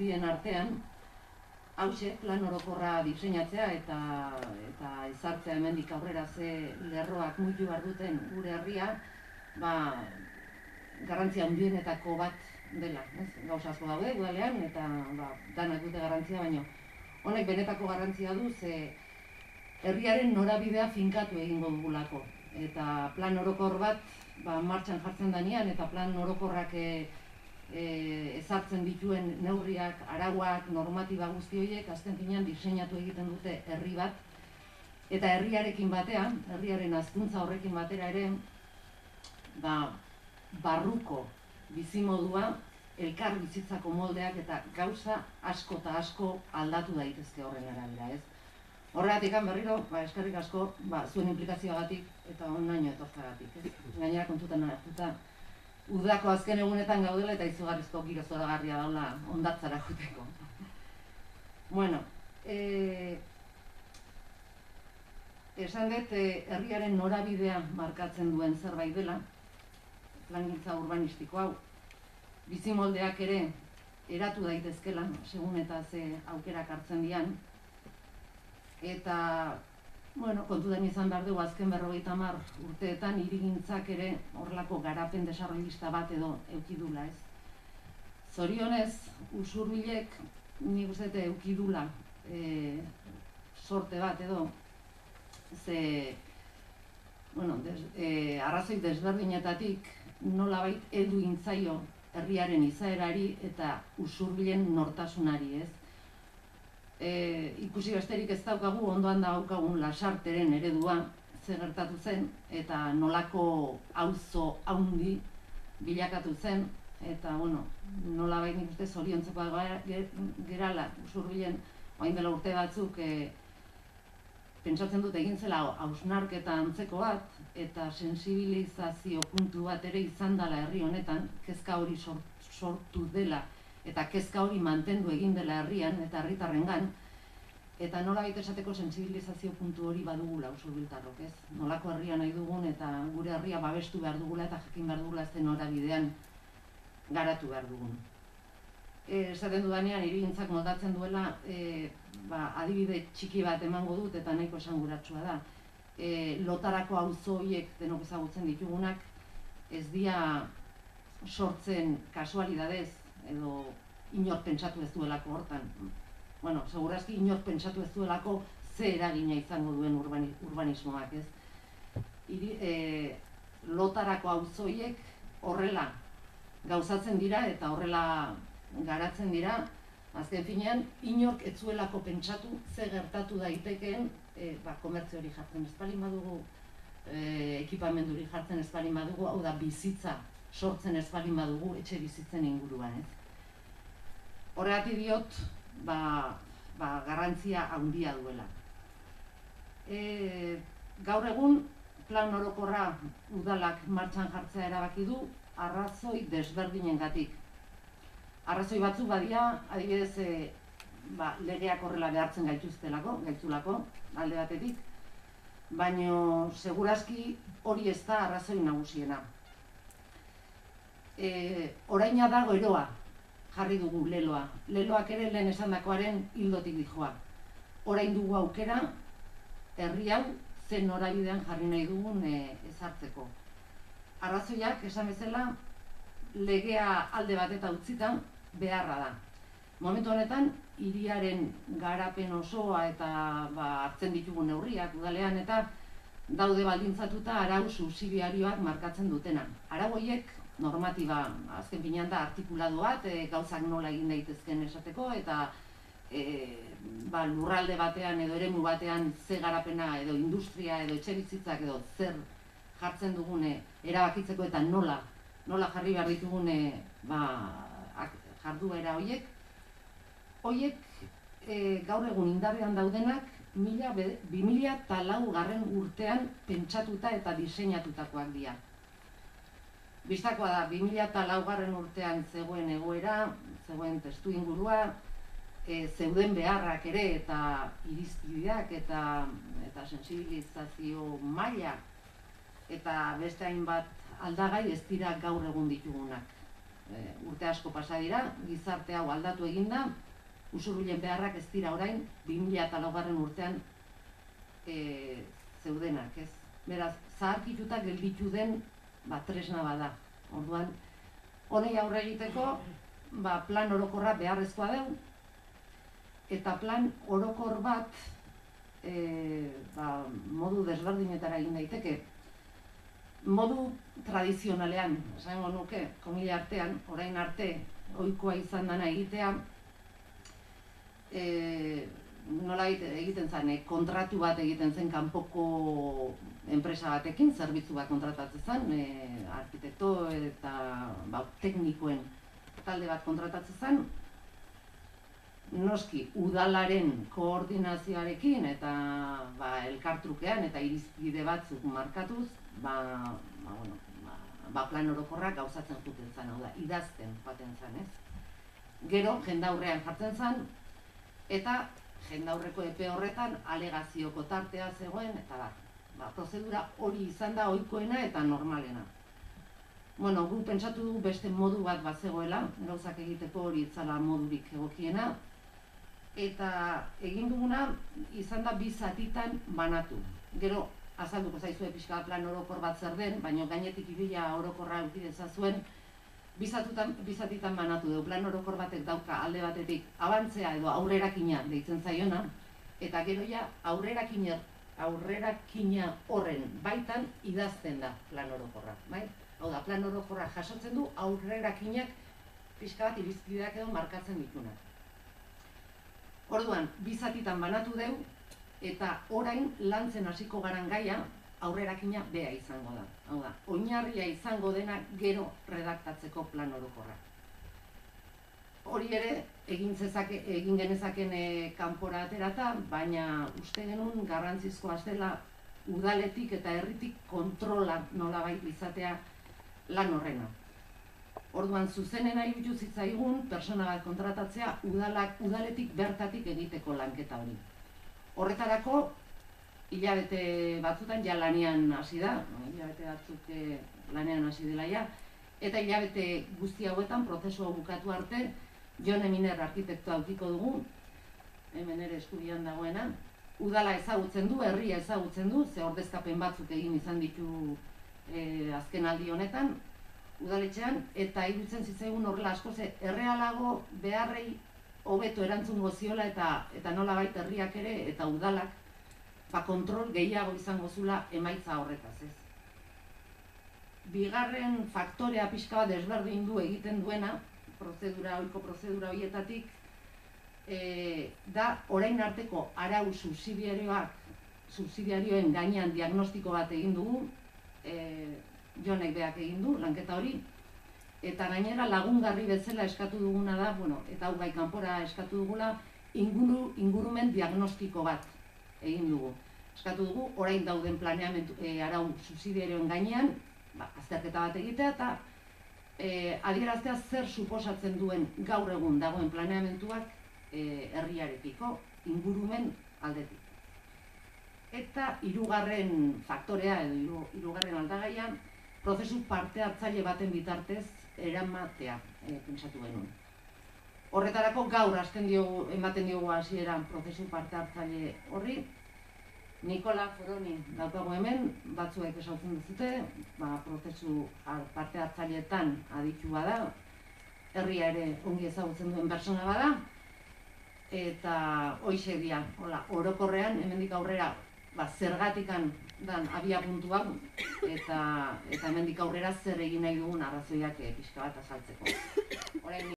guztien artean, hauxe, plan orokorra diseinatzea eta ezartzea hemendik aurrera ze lerroak muitu behar duten gure herria, garrantzia handienetako bat dela. Gauza asko daude udalean eta danak dute garrantzia, baina honek benetako garrantzia du ze herriaren norabidea finkatu egingo dugulako. Eta plan orokor bat martxan jartzen danean eta plan orokorrak ezartzen dituen neurriak, arauak, normatiba guzti horiek azken finean diseinatu egiten dute herri bat. Eta herriarekin batean, herriaren hazkuntza horrekin batera ere, barruko bizimodua, elkar bizitzako moldeak eta gauza asko eta asko aldatu daitezke horren arabera, ez? Horregatik berriro, eskerrik asko zuen implikazioagatik eta onaino etortzagatik, ez? Gainera kontutan hartuta, udako azken egunetan gaudela eta izugarrizko giro zoragarria daula hondartzara joateko. Bueno, esan dut herriaren norabidea markatzen duen zerbait dela, plangintza urbanistiko hau, bizimoldeak ere eratu daitezkela, segun eta ze aukerak hartzen dian, eta kontutan izan behar dugu azken 50 urteetan hirigintzak ere horrelako garapen desarrollista bat edo eukidula, ez? Zorionez, Usurbilek nik uste eukidula sorte bat edo ze arrazoi desberdinetatik nolabait heldu gintzaio herriaren izaerari eta Usurbilen nortasunari, ez? Ikusi besterik ez daukagu, ondoan daukagun Lasarteren eredua ze gertatu zen eta nolako auzo handi bilakatu zen eta nolabait nik uste zoriontzekoa gerala Usurbilen orain dela urte batzuk pentsatzen dut egin zela hausnarketa antzeko bat eta sensibilizazio puntu bat ere izan dela herri honetan, kezka hori sortu dela eta kezka hori mantendu egin dela herrian eta herritarrengan, eta nolabait esateko sensibilizazio puntu hori badugula usurbiltarrok, ez? Nolako herria nahi dugun eta gure herria babestu behar dugula eta jakin behar dugula zen norabidean garatu behar dugun. Esaten dudanean, hirigintzak moldatzen duela, adibide txiki bat emango dut eta nahiko esanguratsua da. Lotarako auzo horiek denok ezagutzen ditugunak, ez dira sortzen kasualidadez edo inor pentsatu ez duelako hortan. Segurazki inor pentsatu ez duelako ze eragina izango duen urbanismoak, ez? Lotarako auzo horiek horrela gauzatzen dira eta horrela garatzen dira, azken finean, inork ez zuelako pentsatu ze gertatu daitekeen komertzio hori jartzen ez balin badugu, ekipamenduri jartzen ez balin badugu, hau da bizitza sortzen ez balin badugu etxe bizitzen inguruan, ez? Horregatik diot, garrantzia handia duela. Gaur egun, plan orokorra udalak martxan jartzea erabaki du, arrazoi desberdinengatik. Arrazoi batzuk badia, adibidez, legeak horrela behartzen gaitzulako, alde batetik, baina segurazki hori ez da arrazoi nagusiena. Oraina da geroa jarri dugu leloa. Leloak ere lehen esandakoaren hildotik dijoa. Orain dugu aukera, herri hau zen norabidean jarri nahi dugun ezartzeko. Arrazoiak, esan bezala, legea alde bat eta utzita beharra da. Momentu honetan, hiriaren garapen osoa eta hartzen ditugun neurriak udalean eta daude baldintzatuta arau subsidiarioak markatzen dutena. Arau horiek normatiba, azken finean da artikulatu bat, gauzak nola egin daitezken esateko eta lurralde batean edo eremu batean ze garapena edo industria edo etxe bizitzak edo zer jartzen dugune erabakitzeko eta nola jarri behar ditugune jarduera horiek. Horiek gaur egun indarrean daudenak 2004 urtean pentsatuta eta diseinatutakoak dira. Bistakoa da, 2004 urtean zegoen egoera, zegoen testu ingurua, zeuden beharrak ere eta irizpideak eta sensibilizazio maila eta beste hainbat aldagai ez dira gaur egun ditugunak. urte asko pasa dira, gizarte hau aldatu eginda, usurbilen beharrak ez dira orain 2004 urtean zeudenak, ez? Beraz, zaharkituta gelditu den tresna bada. Orduan, honei aurre egiteko, plan orokorra beharrezkoa dugu, eta plan orokor bat modu desberdinetara egin daiteke. Modu tradizionalean, esango nuke, komila artean, orain arte, ohikoa izan dana egitea, nola egiten zen, kontratu bat egiten zen kanpoko enpresa batekin, zerbitzu bat kontratatzen zen, arkitekto eta teknikoen talde bat kontratatzen zen, noski udalaren koordinazioarekin eta elkartrukean eta irizpide batzuk markatuz, plan orokorrak gauzatzen juten zen, hau da, idazten joaten zen, ez? Gero, jendaurrean jartzen zen, eta jendaurreko epe horretan alegazioko tartea zegoen, eta prozedura hori izan da ohikoena eta normalena. Bueno, gu pentsatu dugu beste modu bat bazegoela, gauzak egiteko hori itzala modurik egokiena, eta egin duguna izan da 2 zatitan banatu. Gero, azalduko zaizue pixka plan orokor bat zer den, baina gainetik ideia orokorra eduki dezazuen, 2 zatitan banatu dugu. Plan orokor batek dauka alde batetik abantzea edo aurrerakina deitzen zaiona, eta gero ja aurrerakina horren baitan idazten da plan orokorra. Hau da, plan orokorra jasotzen du aurrerakinak pixka bat irizpideak edo markatzen ditunak. Orduan, 2 zatitan banatu dugu, eta orain lantzen hasiko garan gaia aurrerakina bea izango da. Hau da, oinarria izango dena gero redaktatzeko plan orokorra. Hori ere, egin genezaken kanpora aterata, baina uste genuen garrantzizkoa zela udaletik eta herritik kontrola nolabait izatea lan horrena. Orduan, zuzenena iruditu zitzaigun pertsona bat kontratatzea udaletik bertatik egiteko lanketa hori. Horretarako, hilabete batzutan ja lanean hasi da, hilabete batzuk lanean hasi dela ja, eta hilabete guzti hauetan, prozesua bukatu arte, Jon Eminer arkitektoa aukiko dugu, hemen ere eskubian dagoena, udala ezagutzen du, herria ezagutzen du, ze ordezkapen batzuk egin izan ditu azken aldi honetan, udaletxean, eta iruditzen zitzaigun horrela askoz errealago beharrei hobeto erantzungo ziola eta nolabait herriak ere eta udalak kontrol gehiago izango zula emaitza horretaz, ez. Bigarren faktorea pixka bat desberdin du egiten duena, ohiko prozedura horietatik, da orain arteko arau subsidiarioen gainean diagnostiko bat egin dugu, Jonek beak egin du, lanketa hori, eta gainera lagungarri bezala eskatu duguna da, eta hau gai kanpora eskatu dugula, ingurumen diagnostiko bat egin dugu. Eskatu dugu, orain dauden planeamendu arau subsidiarioen gainean, azterketa bat egitea, eta adieraztea zer suposatzen duen gaur egun dagoen planeamenduak herriarekiko, ingurumen aldetik. Eta hirugarren faktorea edo hirugarren aldagaia, prozesu parte hartzaile baten bitartez eramatea pentsatu genuen. Horretarako gaur ematen diogu hasieran prozesu parte hartzaile horri. Nikola Foroni daukago hemen, batzuek esautzen duzute, prozesu parte hartzaileetan aditua da, herria ere ongi ezagutzen duen pertsona bada, eta hoixe dira, orokorrean, hemendik aurrera, zergatikan dan abiapuntu hau, eta hemendik aurrera zer egin nahi dugun arrazoiak pixka bat azaltzeko.